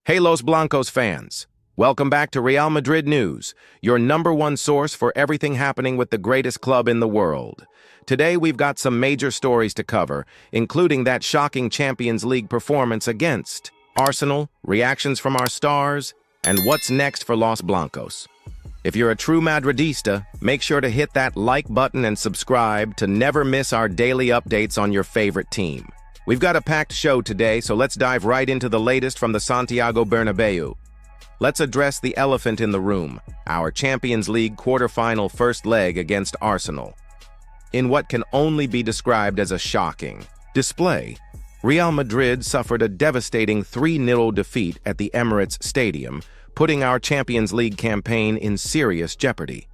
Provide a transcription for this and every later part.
Hey Los Blancos fans, welcome back to Real Madrid News, your #1 source for everything happening with the greatest club in the world. Today we've got some major stories to cover, including that shocking Champions League performance against Arsenal, reactions from our stars, and what's next for Los Blancos. If you're a true Madridista, make sure to hit that like button and subscribe to never miss our daily updates on your favorite team. We've got a packed show today, so let's dive right into the latest from the Santiago Bernabeu. Let's address the elephant in the room, our Champions League quarterfinal first leg against Arsenal. In what can only be described as a shocking display, Real Madrid suffered a devastating 3-0 defeat at the Emirates Stadium, putting our Champions League campaign in serious jeopardy.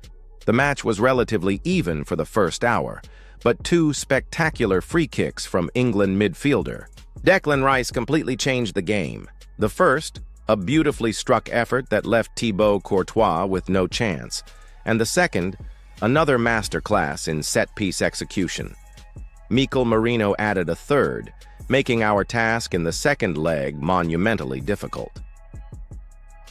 The match was relatively even for the first hour, but two spectacular free kicks from England midfielder Declan Rice completely changed the game. The first, a beautifully struck effort that left Thibaut Courtois with no chance, and the second, another masterclass in set-piece execution. Mikel Merino added a third, making our task in the second leg monumentally difficult.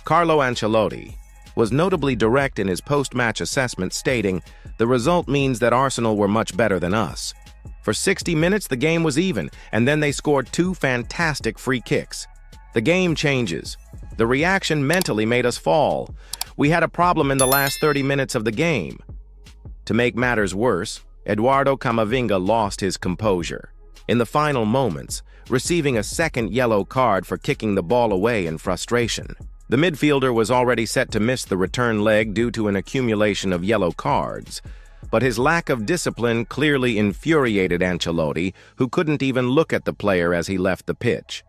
Carlo Ancelotti was notably direct in his post-match assessment, stating, "The result means that Arsenal were much better than us. For 60 minutes, the game was even, and then they scored two fantastic free kicks. The game changes. The reaction mentally made us fall. We had a problem in the last 30 minutes of the game." To make matters worse, Eduardo Camavinga lost his composure in the final moments, receiving a second yellow card for kicking the ball away in frustration. The midfielder was already set to miss the return leg due to an accumulation of yellow cards, but his lack of discipline clearly infuriated Ancelotti, who couldn't even look at the player as he left the pitch.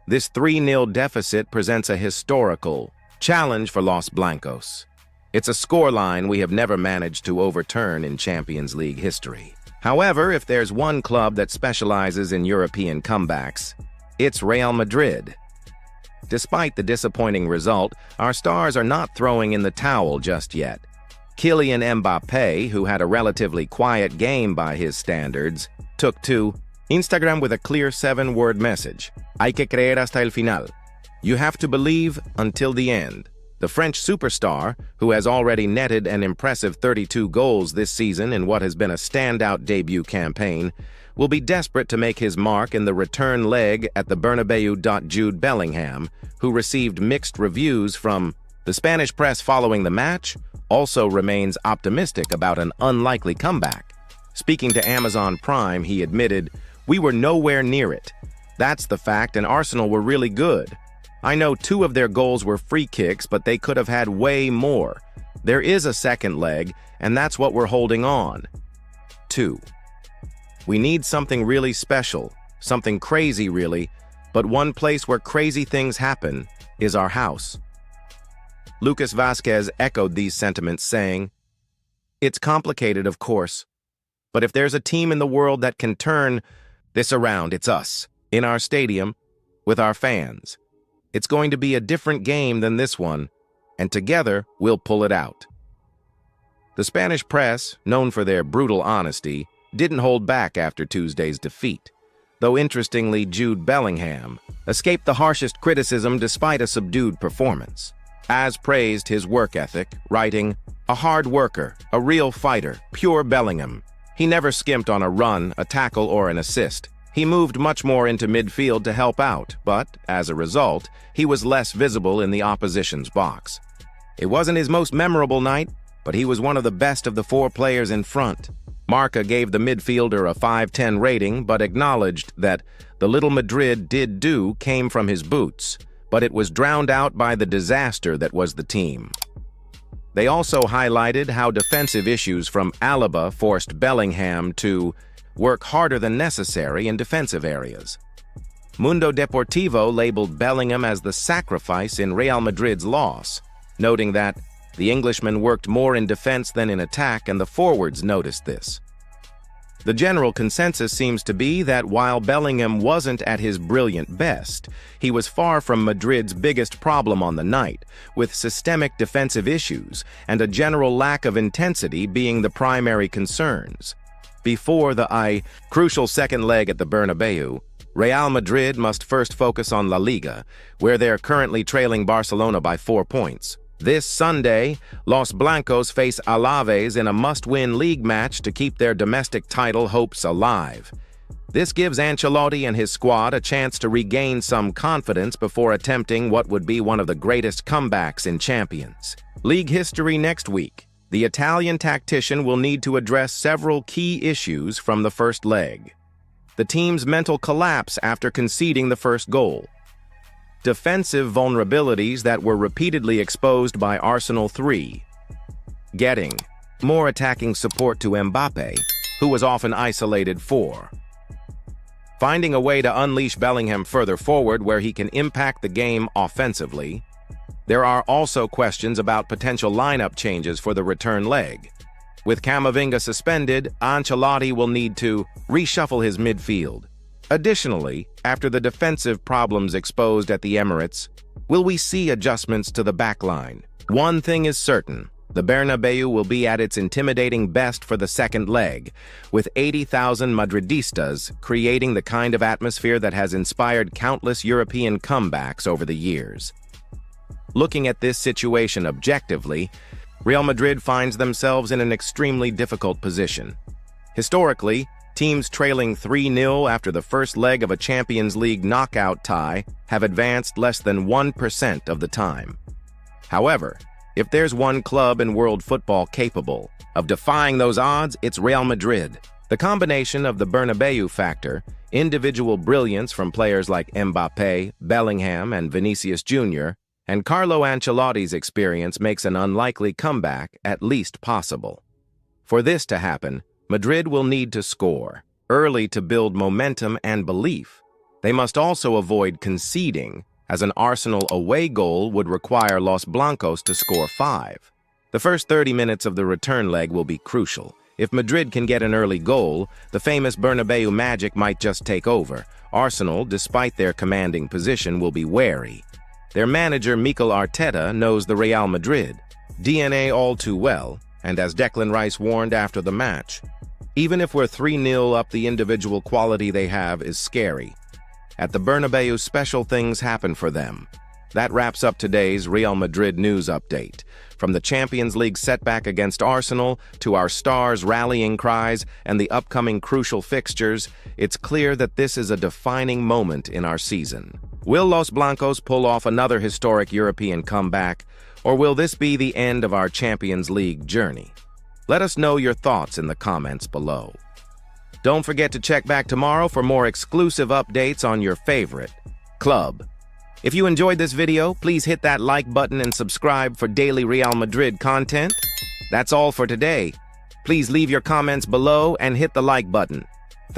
This 3-0 deficit presents a historical challenge for Los Blancos. It's a scoreline we have never managed to overturn in Champions League history. However, if there's one club that specializes in European comebacks, it's Real Madrid. Despite the disappointing result, our stars are not throwing in the towel just yet. Kylian Mbappé, who had a relatively quiet game by his standards, took to Instagram with a clear 7-word message: "Hay que creer hasta el final." You have to believe until the end. The French superstar, who has already netted an impressive 32 goals this season in what has been a standout debut campaign, will be desperate to make his mark in the return leg at the Bernabeu. Jude Bellingham, who received mixed reviews from the Spanish press following the match, also remains optimistic about an unlikely comeback. Speaking to Amazon Prime, he admitted, "We were nowhere near it. That's the fact, and Arsenal were really good. I know 2 of their goals were free kicks, but they could have had way more. There is a second leg, and that's what we're holding on to. We need something really special, something crazy really, but one place where crazy things happen is our house." Lucas Vazquez echoed these sentiments, saying, "It's complicated, of course, but if there's a team in the world that can turn this around, it's us, in our stadium, with our fans. It's going to be a different game than this one, and together we'll pull it out." The Spanish press, known for their brutal honesty, didn't hold back after Tuesday's defeat, though interestingly Jude Bellingham escaped the harshest criticism despite a subdued performance. As praised his work ethic, writing, "A hard worker, a real fighter, pure Bellingham. He never skimped on a run, a tackle, or an assist. He moved much more into midfield to help out, but, as a result, he was less visible in the opposition's box. It wasn't his most memorable night, but he was one of the best of the 4 players in front." Marca gave the midfielder a 5/10 rating, but acknowledged that the little Madrid did do came from his boots, but it was drowned out by the disaster that was the team. They also highlighted how defensive issues from Alaba forced Bellingham to work harder than necessary in defensive areas. Mundo Deportivo labeled Bellingham as the sacrifice in Real Madrid's loss, noting that the Englishman worked more in defense than in attack, and the forwards noticed this. The general consensus seems to be that while Bellingham wasn't at his brilliant best, he was far from Madrid's biggest problem on the night, with systemic defensive issues and a general lack of intensity being the primary concerns. Before the crucial second leg at the Bernabeu, Real Madrid must first focus on La Liga, where they're currently trailing Barcelona by 4 points. This Sunday, Los Blancos face Alaves in a must-win league match to keep their domestic title hopes alive. This gives Ancelotti and his squad a chance to regain some confidence before attempting what would be one of the greatest comebacks in Champions League history next week. The Italian tactician will need to address several key issues from the first leg. The team's mental collapse after conceding the first goal. Defensive vulnerabilities that were repeatedly exposed by Arsenal 3. Getting more attacking support to Mbappé, who was often isolated 4. Finding a way to unleash Bellingham further forward where he can impact the game offensively. There are also questions about potential lineup changes for the return leg. With Camavinga suspended, Ancelotti will need to reshuffle his midfield. Additionally, after the defensive problems exposed at the Emirates, will we see adjustments to the backline? One thing is certain. The Bernabeu will be at its intimidating best for the second leg, with 80,000 Madridistas creating the kind of atmosphere that has inspired countless European comebacks over the years. Looking at this situation objectively, Real Madrid finds themselves in an extremely difficult position. Historically, teams trailing 3-0 after the first leg of a Champions League knockout tie have advanced less than 1% of the time. However, if there's one club in world football capable of defying those odds, it's Real Madrid. The combination of the Bernabeu factor, individual brilliance from players like Mbappé, Bellingham, and Vinicius Jr., and Carlo Ancelotti's experience makes an unlikely comeback at least possible. For this to happen, Madrid will need to score early to build momentum and belief. They must also avoid conceding, as an Arsenal away goal would require Los Blancos to score 5. The first 30 minutes of the return leg will be crucial. If Madrid can get an early goal, the famous Bernabeu magic might just take over. Arsenal, despite their commanding position, will be wary. Their manager, Mikel Arteta, knows the Real Madrid DNA all too well, and as Declan Rice warned after the match, even if we're 3-0 up, the individual quality they have is scary. At the Bernabeu, special things happen for them. That wraps up today's Real Madrid news update. From the Champions League setback against Arsenal to our stars' rallying cries and the upcoming crucial fixtures, it's clear that this is a defining moment in our season. Will Los Blancos pull off another historic European comeback, or will this be the end of our Champions League journey? Let us know your thoughts in the comments below. Don't forget to check back tomorrow for more exclusive updates on your favorite club. If you enjoyed this video, please hit that like button and subscribe for daily Real Madrid content. That's all for today. Please leave your comments below and hit the like button.